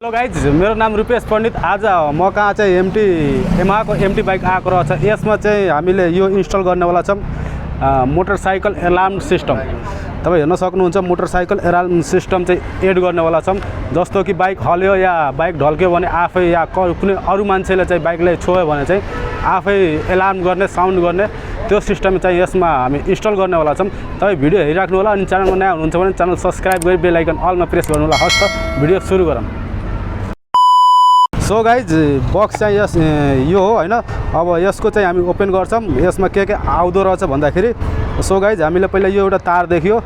Hello guys, मेरो नाम रुपेश पण्डित। आज म कहाँ चाहिँ यमाहाको एमटी बाइक आएको रहेछ। यसमा चाहिँ हामीले यो इन्स्टल गर्नेवाला छौँ मोटरसाइकल अलार्म सिस्टम। तपाईँ हेर्न सक्नुहुन्छ, मोटरसाइकल अलार्म सिस्टम चाहिँ एड गर्नेवाला छौँ। जस्तो कि बाइक हल्यो या बाइक ढल्क्यो भने आफै या कुनै अरू मान्छेले चाहिँ बाइकलाई छोयो भने चाहिँ आफै अलार्म गर्ने, साउन्ड गर्ने त्यो सिस्टम चाहिँ यसमा हामी इन्स्टल गर्नेवाला छौँ। तपाईँ भिडियो हेरिराख्नु होला। अनि च्यानलमा नयाँ हुनुहुन्छ भने च्यानल सब्सक्राइब गरी बेल आइकन अलमा प्रेस गर्नु होला। हस् त भिडियो सुरु गरौँ। सो गाइज, बक्स चाहिँ यो हो हैन। अब यसको चाहिँ हामी ओपन गर्छौँ। यसमा के आउँदो रहेछ भन्दाखेरि, सो गाइज हामीले पहिला यो एउटा तार देखियो,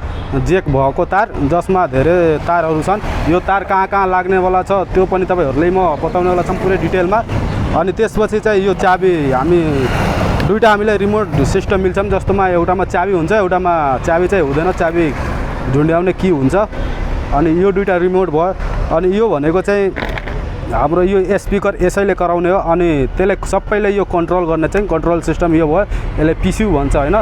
जेक भएको तार, जसमा धेरै तारहरू छन्। यो तार कहाँ कहाँ लाग्नेवाला छ त्यो पनि तपाईँहरूले म बताउनेवाला छौँ पुरै डिटेलमा। अनि त्यसपछि चाहिँ यो चाबी, हामी दुईवटा हामीलाई रिमोट सिस्टम मिल्छ। जस्तोमा एउटामा चाबी हुन्छ, एउटामा चाबी चाहिँ हुँदैन, चाबी ढुन्ड्याउने की हुन्छ। अनि यो दुईवटा रिमोट भयो। अनि यो भनेको चाहिँ हाम्रो यो स्पिकर यसैले कराउने हो। अनि त्यसले सबैले यो कन्ट्रोल गर्ने चाहिँ कन्ट्रोल सिस्टम यो भयो। यसले पिस्यु भन्छ हैन।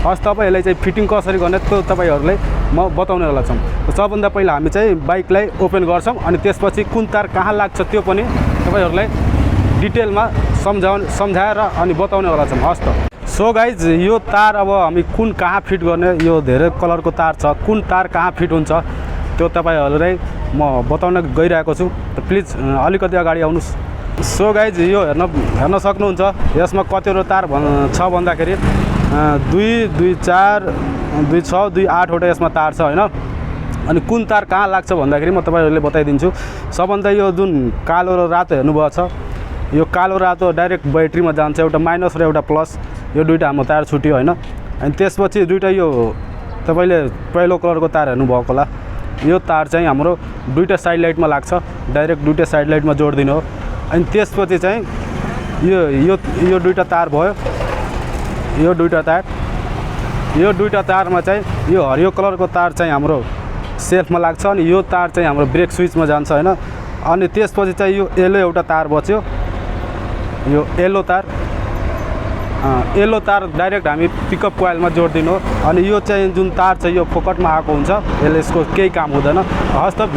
हस्, तपाईँहरूलाई चाहिँ फिटिङ कसरी गर्ने त्यो तपाईँहरूलाई म बताउनेवाला छौँ। सबभन्दा पहिला हामी चाहिँ बाइकलाई ओपन गर्छौँ। अनि त्यसपछि कुन तार कहाँ लाग्छ त्यो पनि तपाईँहरूलाई डिटेलमा सम्झाएर अनि बताउनेवाला छौँ। हस् त। सो गाइज, यो तार अब हामी कुन कहाँ फिट गर्ने, यो धेरै कलरको तार छ, कुन तार कहाँ फिट हुन्छ त्यो तपाईँहरूलाई म बताउन गइरहेको छु। त प्लिज अलिकति अगाडि आउनुहोस्। सो गाइज, यो हेर्न सक्नुहुन्छ, यसमा कतिवटा तार छ भन्दाखेरि 2, 2, 4, 2, 6, 2, 8वटा यसमा तार छ हैन। अनि कुन तार कहाँ लाग्छ भन्दाखेरि म तपाईँहरूले बताइदिन्छु। सबभन्दा यो जुन कालो र रातो हेर्नुभएको छ, यो कालो रातो डाइरेक्ट ब्याट्रीमा जान्छ, एउटा माइनस र एउटा प्लस। यो दुईवटा हाम्रो तार छुट्यो हैन। अनि त्यसपछि दुईवटा यो तपाईँले पहिलो कलरको तार हेर्नुभएको होला, यो तार चाहिँ हाम्रो दुईवटा साइड लाइटमा लाग्छ, डाइरेक्ट दुईवटा साइड लाइटमा जोडिदिनु हो। अनि त्यसपछि चाहिँ यो दुईवटा तार भयो, यो दुईवटा तारमा चाहिँ यो हरियो कलरको तार चाहिँ हाम्रो सेल्फमा लाग्छ। अनि यो तार चाहिँ हाम्रो ब्रेक स्विचमा जान्छ हैन। अनि त्यसपछि चाहिँ यो येलो एउटा तार बच्यो, यो येलो तार डाइरेक्ट हामी पिकअप कोइलमा जोडिदिनु हो। अनि यो चाहिँ जुन तार छ यो फोकटमा आएको हुन्छ, यसको केही काम हुँदैन। हस् त,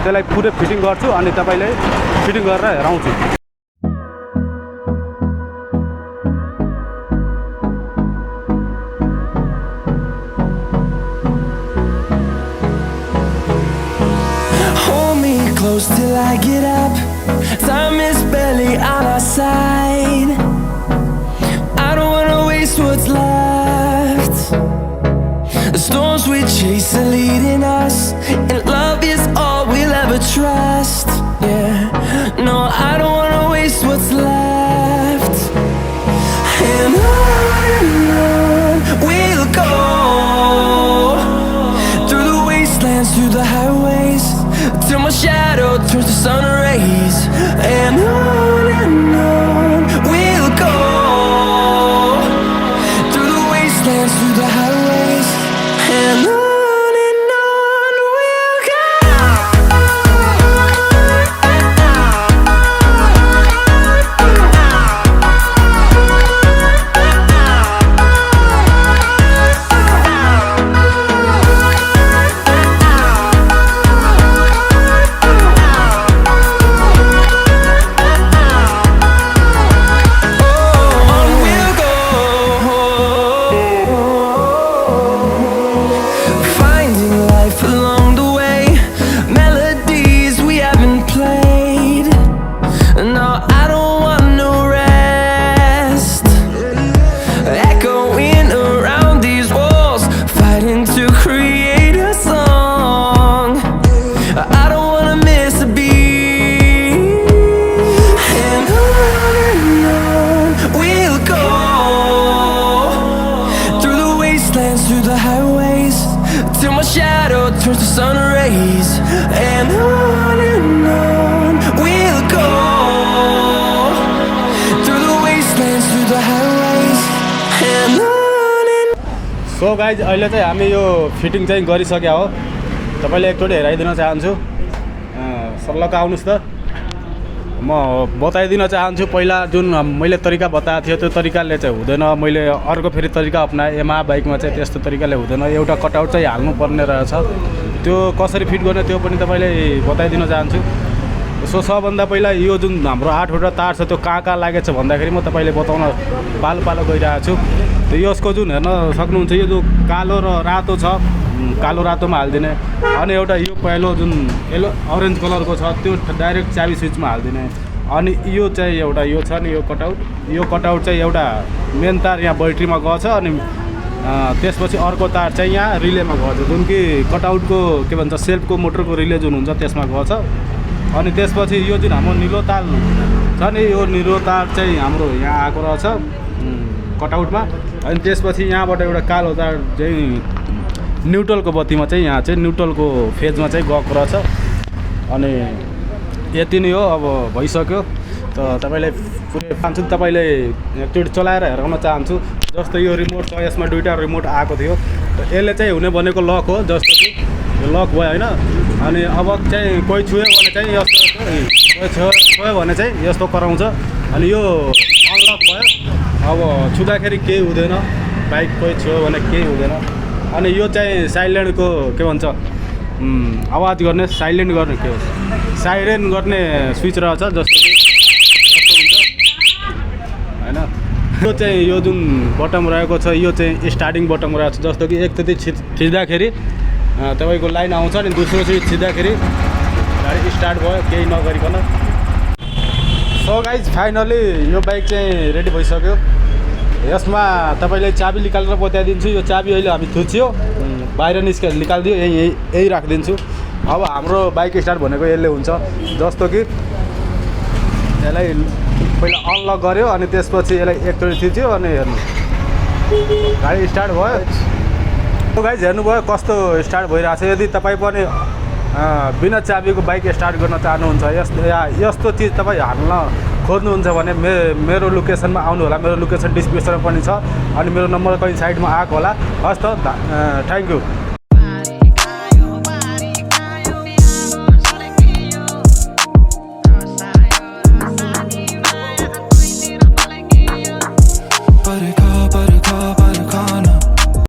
त्यसलाई पुरै फिटिङ गर्छु अनि तपाईँले फिटिङ गरेर हेराउँछु। Hold me close till I get up. Time is barely on our side. I don't wanna waste what's left. The storms we chase are leading us, and love is all we'll ever trust. Yeah, no, I don't wanna waste what's left. And on we'll go, through the wastelands, through the highways, till my shadow turns to sun rays. And on we'll go, through the wastelands, through the highways, and on we'll go. Through the highways, till my shadow turns to sun rays. And on we'll go, through the wastelands, through the highways, and on. So guys, अहिले चाहिँ हामी यो fitting चाहिँ गरिसक्या हो। तपाईँले एकचोटि हेराइदिन चाहन्छु। सल्लक आउनुहोस् त। म बताइदिन चाहन्छु, पहिला जुन मैले तरिका बताएको थियो त्यो तरिकाले चाहिँ हुँदैन। मैले अर्को फेरि तरिका अपनाएँ। यमाहा बाइकमा चाहिँ त्यस्तो तरिकाले हुँदैन, एउटा कटआउट चाहिँ हाल्नुपर्ने रहेछ। त्यो कसरी फिट गर्ने त्यो पनि तपाईँलाई बताइदिन चाहन्छु। सो सबभन्दा पहिला यो जुन हाम्रो 8वटा तार छ त्यो कहाँ लागेको छ भन्दाखेरि म तपाईँले बताउन पालो पालो गइरहेको छु। त्यो यसको जुन हेर्न सक्नुहुन्छ यो जो कालो र रातो छ, कालो रातोमा हालिदिने, अनि एउटा यो पहिलो जुन येलो अरेन्ज कलरको छ त्यो डाइरेक्ट चाबी स्विचमा हालिदिने, अनि यो चाहिँ एउटा यो छ नि यो कटआउट चाहिँ एउटा मेन तार यहाँ बैट्रीमा गएछ, अनि त्यसपछि अर्को तार चाहिँ यहाँ रिलेमा गएछ, जुन कि कटआउटको के भन्छ सेल्फको मोटरको रिले जुन हुन्छ त्यसमा गएछ। अनि त्यसपछि यो जुन हाम्रो निलो तार छ नि यो निलो तार चाहिँ हाम्रो यहाँ आएको रहेछ कटआउटमा, अनि त्यसपछि यहाँबाट एउटा कालो तार चाहिँ न्युट्रलको बत्तीमा चाहिँ यहाँ चाहिँ न्युट्रलको फेजमा चाहिँ गएको रहेछ। अनि यति नै हो, अब भइसक्यो। त तपाईँलाई पुरै चाहन्छु तपाईँले एकचोटि चलाएर हेराउन चाहन्छु। जस्तो यो रिमोट छ, यसमा दुईवटा रिमोट आएको थियो, यसले चाहिँ हुने भनेको लक हो, जस्तो कि यो लक भयो होइन। अनि अब चाहिँ कोही छुयो भने चाहिँ यस्तो छुयो भने चाहिँ यस्तो कराउँछ, अनि यो अनलक भयो। अब छुँदाखेरि केही हुँदैन, बाइक कोही छुयो भने केही हुँदैन। अनि यो चाहिँ साइलेन्टको के भन्छ आवाज गर्ने साइलेन्ट गर्ने के हो साइरेन गर्ने स्विच रहेछ, जस्तो कि यस्तो हुन्छ होइन। यो चाहिँ यो जुन बटम रहेको छ यो चाहिँ स्टार्टिङ बटम रहेको छ, जस्तो कि एकचोटि थिच्दाखेरि तपाईँको लाइन आउँछ, अनि दोस्रो चाहिँ थिच्दाखेरि गाडी स्टार्ट भयो केही नगरिकन। सो गाइज फाइनली यो बाइक चाहिँ रेडी भइसक्यो। यसमा तपाईँले चाबी निकालेर बताइदिन्छु। यो चाबी अहिले हामी थुच्यो बाहिर निकालिदियो, यही राखिदिन्छु। अब हाम्रो बाइक स्टार्ट भनेको यसले हुन्छ, जस्तो कि यसलाई पहिला अनलक गऱ्यो, अनि त्यसपछि यसलाई एकचोटि थिच्यो, अनि हेर्नु गाडी स्टार्ट भयो। तो गाइज हेर्नुभयो कस्तो स्टार्ट भइरहेको छ। यदि तपाईँ पनि बिना चाबीको बाइक स्टार्ट गर्न चाहनुहुन्छ, यस्तो चिज तपाईँ हाल्न खोज्नुहुन्छ भने मेरो लोकेसनमा आउनु होला। मेरो लोकेसन डिस्क्रिप्सनमा पनि छ, अनि मेरो नम्बर कहीँ साइडमा आएको होला। हस् त, थ्याङ्क यू।